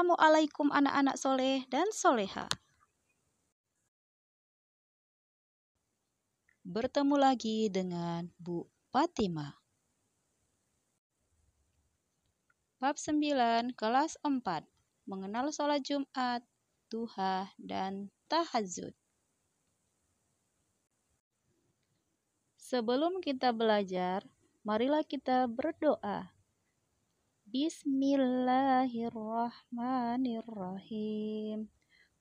Assalamualaikum anak-anak soleh dan soleha. Bertemu lagi dengan Bu Fatimah. Bab 9 kelas 4. Mengenal sholat Jumat, duha, dan tahajud. Sebelum kita belajar, marilah kita berdoa. Bismillahirrahmanirrahim.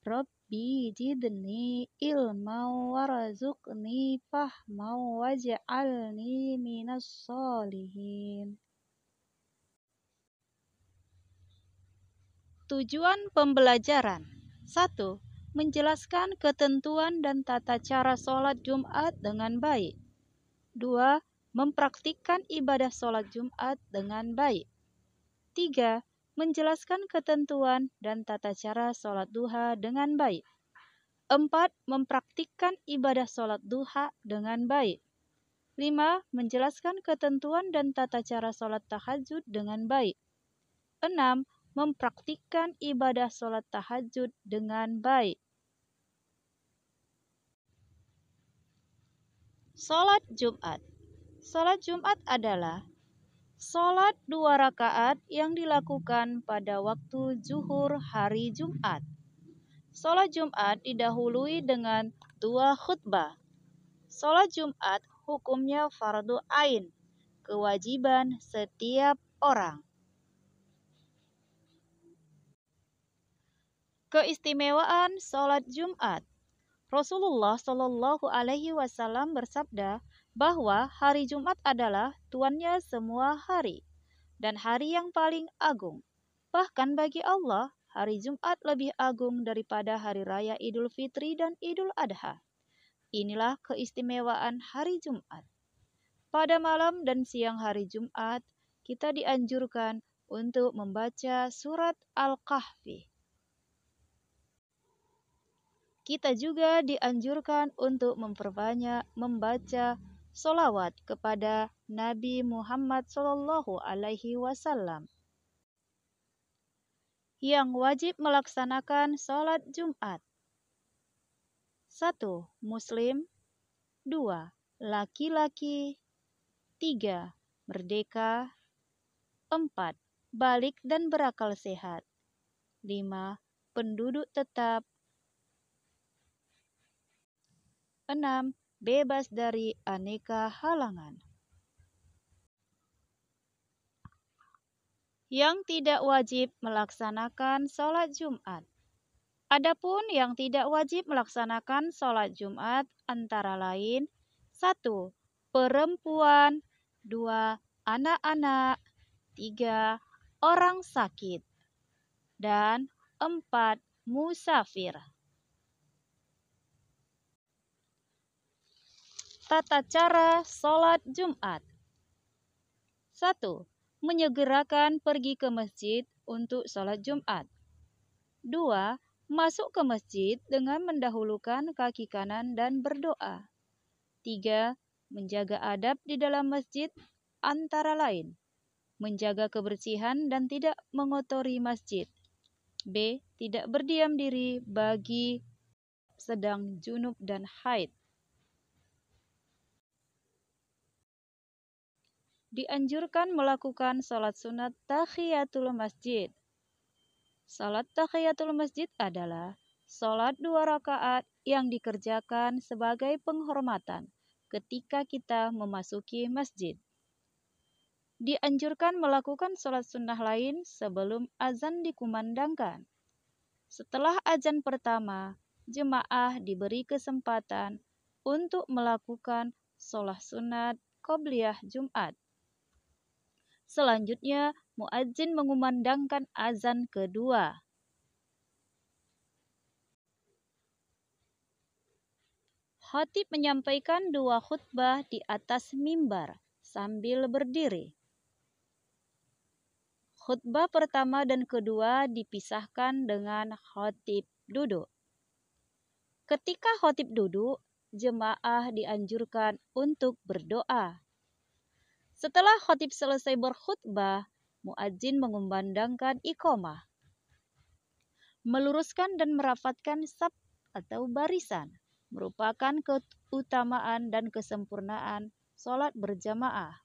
Rabbi jidni ilma warzuqni fahma waj'alni minas sholihin. Tujuan pembelajaran. 1. Menjelaskan ketentuan dan tata cara sholat Jumat dengan baik. 2. Mempraktikkan ibadah sholat Jumat dengan baik. 3. Menjelaskan ketentuan dan tata cara sholat duha dengan baik. 4. Mempraktikkan ibadah sholat duha dengan baik. 5. Menjelaskan ketentuan dan tata cara sholat tahajud dengan baik. 6. Mempraktikkan ibadah sholat tahajud dengan baik. Sholat Jumat. Sholat Jumat adalah sholat 2 rakaat yang dilakukan pada waktu zuhur hari Jumat. Sholat Jumat didahului dengan 2 khutbah. Sholat Jumat hukumnya fardu ain, kewajiban setiap orang. Keistimewaan sholat Jumat. Rasulullah Shallallahu Alaihi Wasallam bersabda bahwa hari Jumat adalah tuannya semua hari dan hari yang paling agung. Bahkan bagi Allah, hari Jumat lebih agung daripada hari raya Idul Fitri dan Idul Adha. Inilah keistimewaan hari Jumat. Pada malam dan siang hari Jumat, kita dianjurkan untuk membaca surat Al-Kahfi. Kita juga dianjurkan untuk memperbanyak membaca sholawat kepada Nabi Muhammad Sallallahu Alaihi Wasallam. Yang wajib melaksanakan sholat Jumat. 1. Muslim. 2. Laki-laki. 3. Merdeka. 4. Balik dan berakal sehat. 5. Penduduk tetap. 6. Bebas dari aneka halangan. Yang tidak wajib melaksanakan sholat Jumat. Adapun yang tidak wajib melaksanakan sholat Jumat antara lain 1. Perempuan. 2. Anak-anak. 3. Orang sakit. Dan 4. Musafir. Tata cara sholat Jumat. 1. Menyegerakan pergi ke masjid untuk sholat Jumat. 2. Masuk ke masjid dengan mendahulukan kaki kanan dan berdoa. 3. Menjaga adab di dalam masjid antara lain menjaga kebersihan dan tidak mengotori masjid. B. Tidak berdiam diri bagi sedang junub dan haid. Dianjurkan melakukan sholat sunat tahiyatul masjid. Sholat tahiyatul masjid adalah sholat 2 rakaat yang dikerjakan sebagai penghormatan ketika kita memasuki masjid. Dianjurkan melakukan sholat sunnah lain sebelum azan dikumandangkan. Setelah azan pertama, jemaah diberi kesempatan untuk melakukan sholat sunat qobliyah Jumat. Selanjutnya, muadzin mengumandangkan azan kedua. Khatib menyampaikan 2 khutbah di atas mimbar sambil berdiri. Khutbah pertama dan kedua dipisahkan dengan khatib duduk. Ketika khatib duduk, jemaah dianjurkan untuk berdoa. Setelah khatib selesai berkhutbah, muadzin mengumandangkan iqamah. Meluruskan dan merapatkan saf atau barisan merupakan keutamaan dan kesempurnaan sholat berjamaah.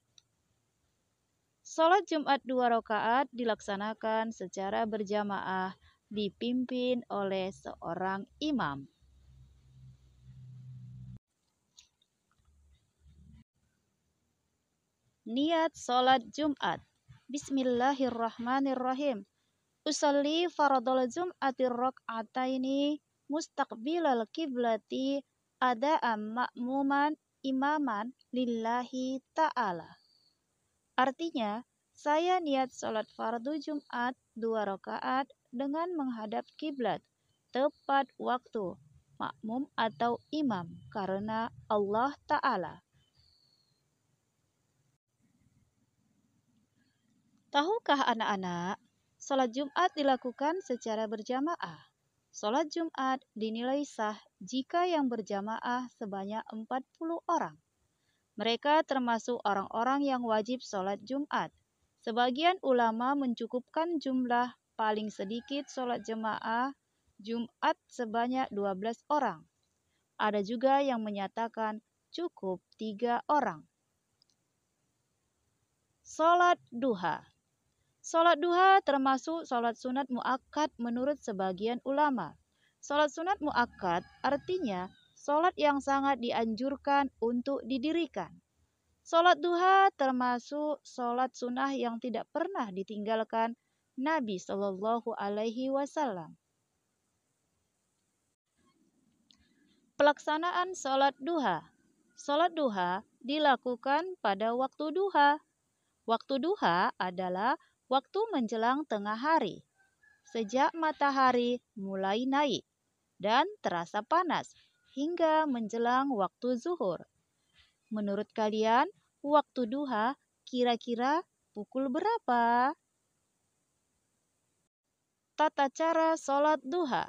Sholat Jumat 2 rakaat dilaksanakan secara berjamaah dipimpin oleh seorang imam. Niat sholat Jumat. Bismillahirrahmanirrahim. Usolli faradol Jum'atir rak'ataini mustaqbilal kiblati ada'am ma'muman imaman lillahi ta'ala. Artinya, saya niat sholat fardu Jumat 2 rakaat dengan menghadap kiblat tepat waktu, makmum atau imam, karena Allah Ta'ala. Tahukah anak-anak, sholat Jumat dilakukan secara berjamaah. Sholat Jumat dinilai sah jika yang berjamaah sebanyak 40 orang. Mereka termasuk orang-orang yang wajib sholat Jumat. Sebagian ulama mencukupkan jumlah paling sedikit sholat jemaah Jumat sebanyak 12 orang. Ada juga yang menyatakan cukup 3 orang. Sholat duha. Sholat duha termasuk sholat sunat muakkad menurut sebagian ulama. Sholat sunat muakkad artinya sholat yang sangat dianjurkan untuk didirikan. Sholat duha termasuk sholat sunnah yang tidak pernah ditinggalkan Nabi Shallallahu Alaihi Wasallam. Pelaksanaan sholat duha. Sholat duha dilakukan pada waktu duha. Waktu duha adalah waktu menjelang tengah hari, sejak matahari mulai naik dan terasa panas hingga menjelang waktu zuhur. Menurut kalian, waktu duha kira-kira pukul berapa? Tata cara sholat duha.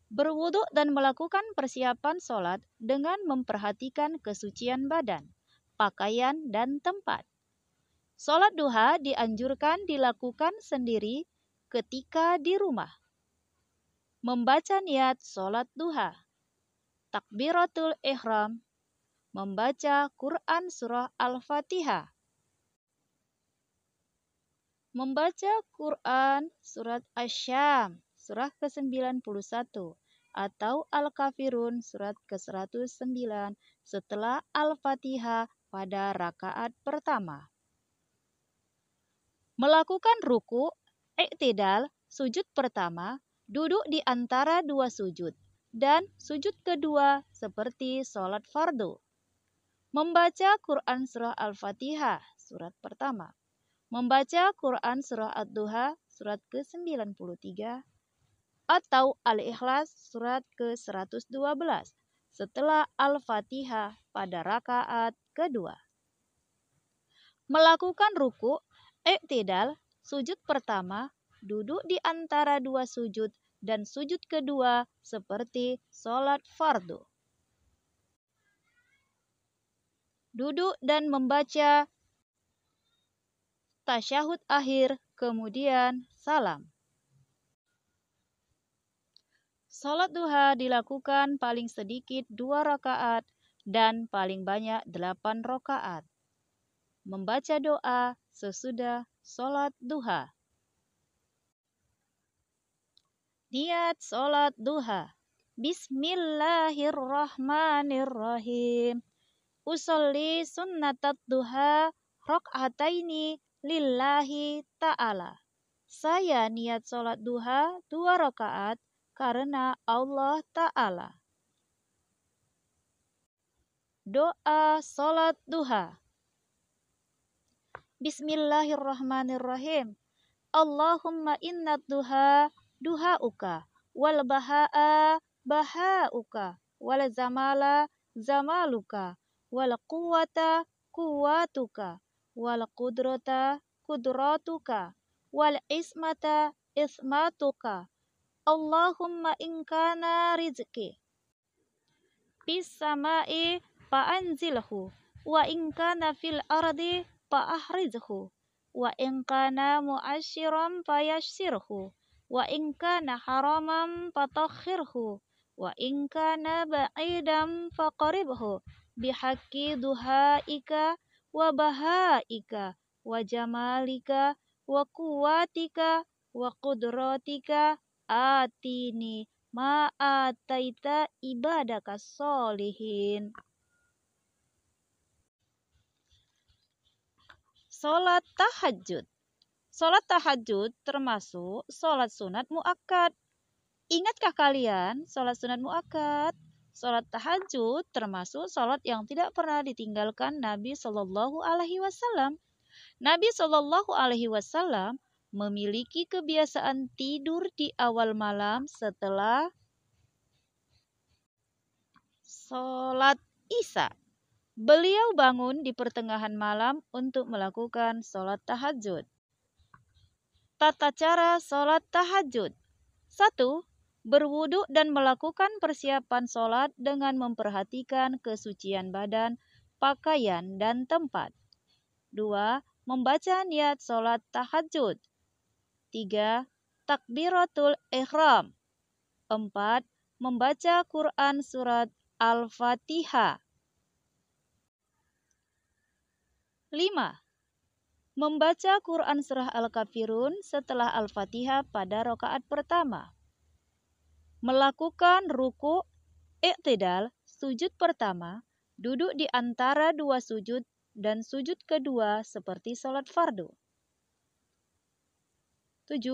Berwudu dan melakukan persiapan sholat dengan memperhatikan kesucian badan, pakaian, dan tempat. Sholat duha dianjurkan dilakukan sendiri ketika di rumah. Membaca niat sholat duha. Takbiratul ihram. Membaca Quran surah Al-Fatihah. Membaca Quran surat Asy-Syam, surah ke-91 atau Al-Kafirun surat ke-109 setelah Al-Fatihah pada rakaat pertama. Melakukan ruku, i'tidal, sujud pertama, duduk di antara dua sujud, dan sujud kedua seperti sholat fardu. Membaca Quran surah Al-Fatihah, surat pertama. Membaca Quran surah Ad-Duha, surat ke-93, atau Al-Ikhlas, surat ke-112, setelah Al-Fatihah pada rakaat kedua. Melakukan ruku, i'tidal, sujud pertama, duduk di antara dua sujud, dan sujud kedua seperti sholat fardu. Duduk dan membaca tasyahud akhir, kemudian salam. Sholat duha dilakukan paling sedikit 2 rakaat dan paling banyak 8 rakaat. Membaca doa sesudah sholat duha. Niat sholat duha. Bismillahirrahmanirrahim. Usolli sunnatat duha rak'ataini lillahi ta'ala. Saya niat sholat duha 2 rakaat karena Allah Ta'ala. Doa sholat duha. Bismillahirrahmanirrahim. Allahumma inna duha duhauka wal baha'a bahauka wal zamala zamaluka wal quwwata quwwatuka wal qudrata qudratuka wal ismata ismatuka. Allahumma in kana rizqi fis samai fa'anzilhu wa in kana fil ardi fa'ahrizhu wa in kana mu'asyiran fayassirhu, wa in kana haraman fatakhirhu, wa in kana ba'idan faqaribhu bihaqqi duhaika wa bahaika wa jamalika wa quwwatika wa qudratika atini ma ataita ibadaka solihin. Salat tahajud. Salat tahajud termasuk salat sunat muakkad. Ingatkah kalian salat sunat muakkad? Salat tahajud termasuk salat yang tidak pernah ditinggalkan Nabi Shallallahu Alaihi Wasallam. Nabi Shallallahu Alaihi Wasallam memiliki kebiasaan tidur di awal malam setelah salat Isya. Beliau bangun di pertengahan malam untuk melakukan salat tahajud. Tata cara salat tahajud. 1. Berwudu dan melakukan persiapan salat dengan memperhatikan kesucian badan, pakaian, dan tempat. 2. Membaca niat salat tahajud. 3. Takbiratul ihram. 4. Membaca Quran surat Al-Fatihah. 5. Membaca Quran surah Al-Kafirun setelah Al-Fatihah pada rakaat pertama. Melakukan ruku, i'tidal, sujud pertama, duduk di antara dua sujud dan sujud kedua seperti salat fardu. 7.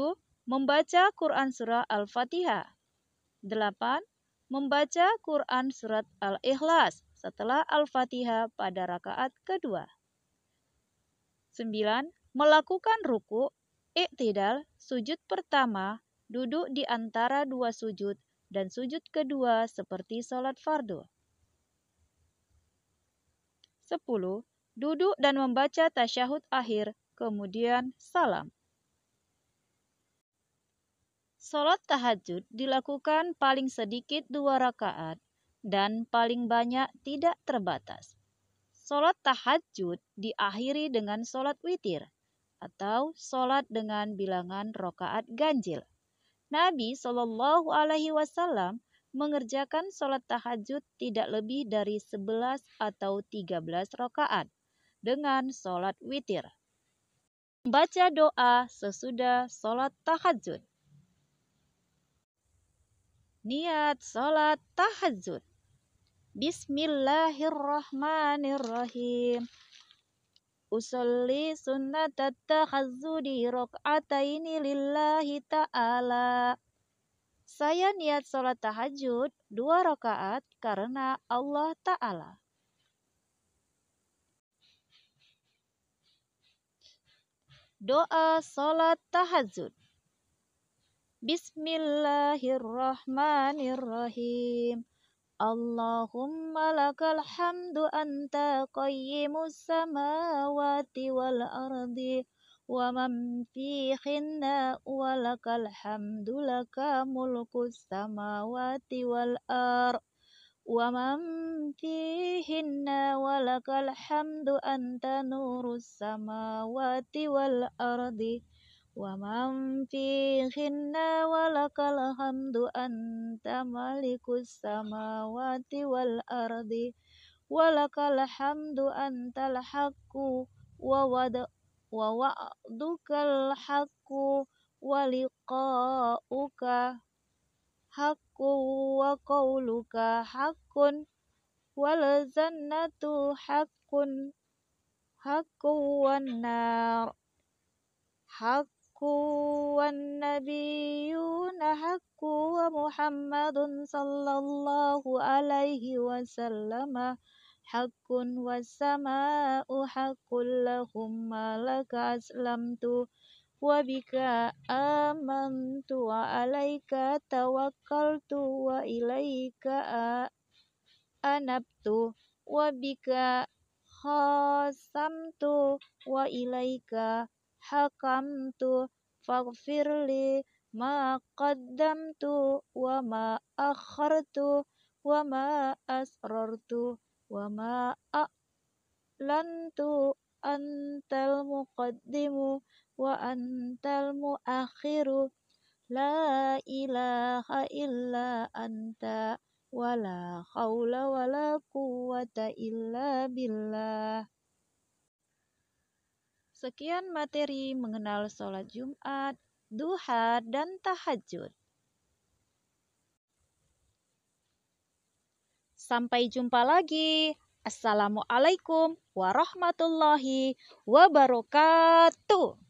Membaca Quran surah Al-Fatihah. 8. Membaca Quran surat Al-Ikhlas setelah Al-Fatihah pada rakaat kedua. 9. Melakukan ruku, i'tidal, sujud pertama, duduk di antara dua sujud dan sujud kedua seperti salat fardu. 10. Duduk dan membaca tasyahud akhir, kemudian salam. Salat tahajud dilakukan paling sedikit 2 rakaat dan paling banyak tidak terbatas. Salat tahajud diakhiri dengan salat witir atau salat dengan bilangan rakaat ganjil. Nabi Shallallahu Alaihi Wasallam mengerjakan salat tahajud tidak lebih dari 11 atau 13 rakaat dengan salat witir. Baca doa sesudah salat tahajud. Niat salat tahajud. Bismillahirrahmanirrahim. Usolli sunnatat tahazzudi rok'ataini lillahi ta'ala. Saya niat salat tahajud 2 rakaat karena Allah Ta'ala. Doa salat tahajud. Bismillahirrahmanirrahim. Allahumma lakal hamdu anta qayyimus samawati wal ardi wa man fihinna wa lakal hamdu laka mulkus samawati wal ard wa man fihinna wa lakal hamdu anta nurus samawati wal ardi wa man fihinna wa lakal hamdu anta malikus samawati wal ardi wa lakal hamdu antal haqqu wa wa'dukal haqqu wa liqa'uka haqqu wa qawluka haqqun wal jannatu haqqun wan nar haqqu wan nabiyyuna haqqu wa Muhammadun sallallahu alaihi wasallam haqqun was sama'u haqqul lahumma laka aslamtu wa bika amantu wa alaika tawakkaltu wa ilaika anabtu wa bika khasamtu wa ilaika hakamtu faghfirli ma qaddamtu wa ma akhartu wa ma asrartu wa ma a'lantu antal muqaddimu wa antal muakhiru. La ilaha illa anta wala haula wala quwata illa billah. Sekian materi mengenal sholat Jumat, duha, dan tahajud. Sampai jumpa lagi. Assalamualaikum warahmatullahi wabarakatuh.